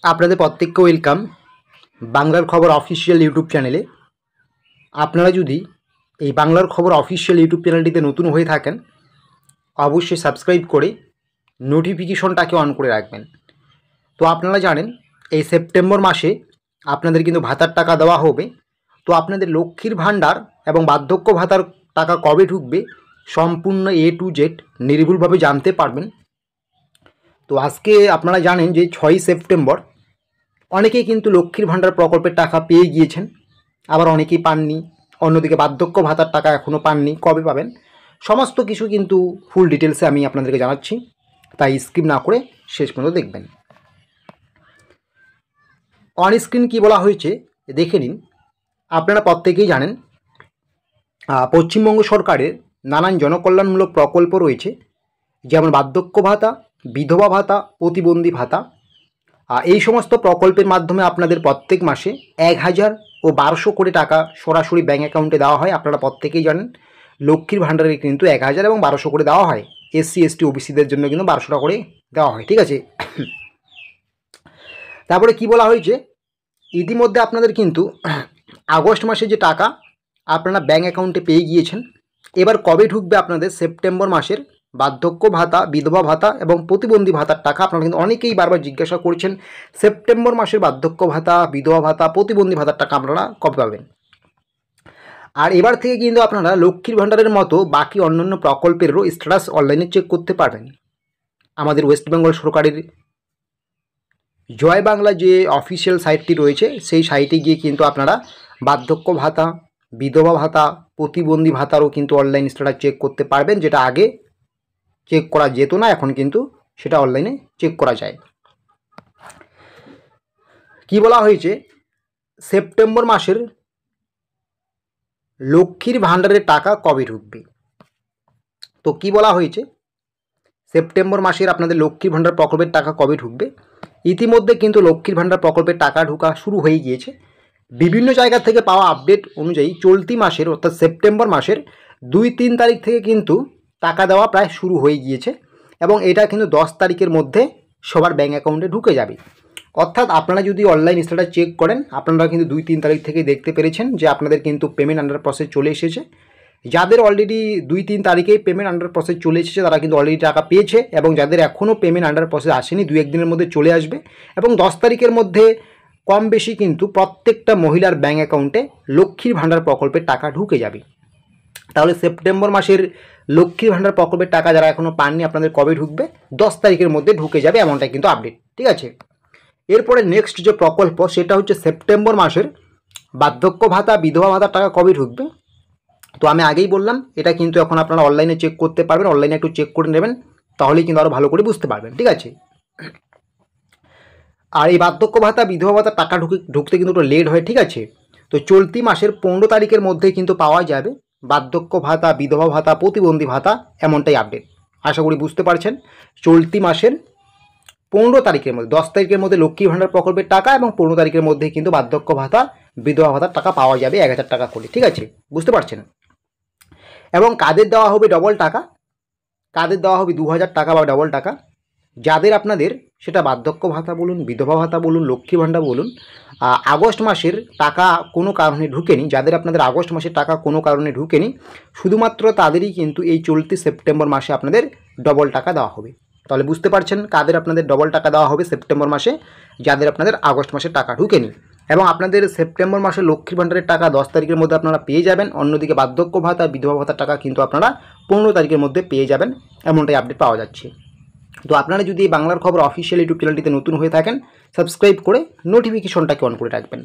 আপনাদের প্রত্যেককে ওয়েলকাম বাংলার খবর অফিসিয়াল ইউটিউব চ্যানেলে। আপনারা যদি এই বাংলার খবর অফিসিয়াল ইউটিউব চ্যানেলটিতে নতুন হয়ে থাকেন অবশ্যই সাবস্ক্রাইব করে নোটিফিকেশনটাকে অন করে রাখবেন। তো আপনারা জানেন এই সেপ্টেম্বর মাসে আপনাদের কিন্তু ভাতার টাকা দেওয়া হবে। তো আপনাদের লক্ষ্মীর ভাণ্ডার এবং বার্ধক্য ভাতার টাকা কবে ঢুকবে সম্পূর্ণ A to Z নির্ভুলভাবে জানতে পারবেন। তো আজকে আপনারা জানেন যে 6ই সেপ্টেম্বর অনেকেই কিন্তু লক্ষ্মীর ভাণ্ডার প্রকল্পের টাকা পেয়ে গিয়েছেন, আবার অনেকেই পাননি। অন্যদিকে বার্ধক্য ভাতার টাকা এখনও পাননি, কবে পাবেন সমস্ত কিছু কিন্তু ফুল ডিটেলসে আমি আপনাদেরকে জানাচ্ছি, তাই স্কিপ না করে শেষ পর্যন্ত দেখবেন। অন স্ক্রিন কী বলা হয়েছে দেখে নিন। আপনারা প্রত্যেকেই জানেন পশ্চিমবঙ্গ সরকারের নানান জনকল্যাণমূলক প্রকল্প রয়েছে, যেমন বার্ধক্য ভাতা, বিধবা ভাতা, প্রতিবন্ধী ভাতা। এই সমস্ত প্রকল্পের মাধ্যমে আপনাদের প্রত্যেক মাসে 1000 ও 1200 করে টাকা সরাসরি ব্যাঙ্ক অ্যাকাউন্টে দেওয়া হয়। আপনারা প্রত্যেকেই জানেন লক্ষ্মীর ভাণ্ডারে কিন্তু 1000 এবং 1200 করে দেওয়া হয়। SC ST OBCদের জন্য কিন্তু 1200 টাকা করে দেওয়া হয়, ঠিক আছে। তারপরে কি বলা হয়েছে, ইতিমধ্যে আপনাদের কিন্তু আগস্ট মাসে যে টাকা আপনারা ব্যাঙ্ক অ্যাকাউন্টে পেয়ে গিয়েছেন। এবার কবে ঢুকবে আপনাদের সেপ্টেম্বর মাসের বার্ধক্য ভাতা, বিধবা ভাতা এবং প্রতিবন্ধী ভাতার টাকা। আপনারা কিন্তু অনেকেই বারবার জিজ্ঞাসা করছেন সেপ্টেম্বর মাসের বার্ধক্য ভাতা, বিধবা ভাতা, প্রতিবন্ধী ভাতার টাকা আপনারা কবে পাবেন। আর এবার থেকে কিন্তু আপনারা লক্ষ্মীর ভাণ্ডারের মতো বাকি অন্যান্য প্রকল্পেরও স্ট্যাটাস অনলাইনে চেক করতে পারবেন। আমাদের ওয়েস্ট বেঙ্গল সরকারের জয় বাংলা যে অফিসিয়াল সাইটটি রয়েছে সেই সাইটে গিয়ে কিন্তু আপনারা বার্ধক্য ভাতা, বিধবা ভাতা, প্রতিবন্ধী ভাতারও কিন্তু অনলাইন স্ট্যাটাস চেক করতে পারবেন, যেটা আগে চেক করা যেত না, এখন কিন্তু সেটা অনলাইনে চেক করা যায়। কি বলা হয়েছে, সেপ্টেম্বর মাসের লক্ষ্মীর ভাণ্ডারের টাকা কবে ঢুকবে। তো কি বলা হয়েছে, সেপ্টেম্বর মাসের আপনাদের লক্ষ্মীর ভাণ্ডার প্রকল্পের টাকা কবে ঢুকবে। ইতিমধ্যে কিন্তু লক্ষ্মীর ভাণ্ডার প্রকল্পের টাকা ঢোকা শুরু হয়ে গিয়েছে। বিভিন্ন জায়গা থেকে পাওয়া আপডেট অনুযায়ী চলতি মাসের অর্থাৎ সেপ্টেম্বর মাসের 2-3 তারিখ থেকে কিন্তু টাকা দেওয়া প্রায় শুরু হয়ে গিয়েছে এবং এটা কিন্তু 10 তারিখের মধ্যে সবার ব্যাঙ্ক অ্যাকাউন্টে ঢুকে যাবে। অর্থাৎ আপনারা যদি অনলাইন স্ট্যাটাস চেক করেন আপনারা কিন্তু 2-3 তারিখ থেকে দেখতে পেরেছেন যে আপনাদের কিন্তু পেমেন্ট আন্ডার প্রসেস চলে এসেছে। যাদের অলরেডি 2-3 তারিখেই পেমেন্ট আন্ডার প্রসেস চলে এসেছে তারা কিন্তু অলরেডি টাকা পেয়েছে, এবং যাদের এখনও পেমেন্ট আন্ডার প্রসেস আসেনি 2-1 দিনের মধ্যে চলে আসবে। এবং 10 তারিখের মধ্যে কম বেশি কিন্তু প্রত্যেকটা মহিলার ব্যাঙ্ক অ্যাকাউন্টে লক্ষ্মীর ভাণ্ডার প্রকল্পের টাকা ঢুকে যাবে। তাহলে সেপ্টেম্বর মাসের লক্ষ্মীর ভাণ্ডার প্রকল্পের টাকা যারা এখনও পাননি আপনাদের কবে ঢুকবে, 10 তারিখের মধ্যে ঢুকে যাবে, এমনটাই কিন্তু আপডেট, ঠিক আছে। এরপরে নেক্সট যে প্রকল্প সেটা হচ্ছে সেপ্টেম্বর মাসের বার্ধক্য ভাতা, বিধবা ভাতার টাকা কবে ঢুকবে। তো আমি আগেই বললাম এটা কিন্তু এখন আপনারা অনলাইনে চেক করতে পারবেন, অনলাইনে একটু চেক করে নেবেন, তাহলেই কিন্তু আরও ভালো করে বুঝতে পারবেন, ঠিক আছে। আর এই বার্ধক্য ভাতা, বিধবা ভাতার টাকা ঢুকতে কিন্তু একটু লেট হয়, ঠিক আছে। তো চলতি মাসের 15 তারিখের মধ্যে কিন্তু পাওয়া যাবে বার্ধক্য ভাতা, বিধবা ভাতা, প্রতিবন্ধী ভাতা, এমনটাই আপডেট। আশা করি বুঝতে পারছেন। চলতি মাসের 15 তারিখের মধ্যে 10 তারিখের মধ্যে লক্ষ্মী ভাণ্ডার প্রকল্পের টাকা এবং 15 তারিখের মধ্যে কিন্তু বার্ধক্য ভাতা, বিধবা ভাতার টাকা পাওয়া যাবে 1000 টাকা করে, ঠিক আছে, বুঝতে পারছেন। এবং কাদের দেওয়া হবে ডবল টাকা, কাদের দেওয়া হবে 2000 টাকা বা ডবল টাকা। যাদের আপনাদের সেটা বার্ধক্য ভাতা বলুন, বিধবা ভাতা বলুন, লক্ষ্মী ভাণ্ডার বলুন, আগস্ট মাসের টাকা কোনো কারণে ঢুকেনি, যাদের আপনাদের আগস্ট মাসের টাকা কোনো কারণে ঢুকেনি শুধুমাত্র তাদেরই কিন্তু এই চলতি সেপ্টেম্বর মাসে আপনাদের ডবল টাকা দেওয়া হবে। তাহলে বুঝতে পারছেন কাদের আপনাদের ডবল টাকা দেওয়া হবে সেপ্টেম্বর মাসে, যাদের আপনাদের আগস্ট মাসে টাকা ঢুকেনি। এবং আপনাদের সেপ্টেম্বর মাসে লক্ষ্মীর ভাণ্ডারের টাকা 10 তারিখের মধ্যে আপনারা পেয়ে যাবেন। অন্যদিকে বার্ধক্য ভাতা, বিধবা ভাতার টাকা কিন্তু আপনারা 15 তারিখের মধ্যে পেয়ে যাবেন, এমনটাই আপডেট পাওয়া যাচ্ছে। তো আপনারা যদি এই বাংলার খবর অফিসিয়াল ইউটিউব চ্যানেলটিতে নতুন হয়ে থাকেন সাবস্ক্রাইব করে নোটিফিকেশনটাকে অন করে রাখবেন।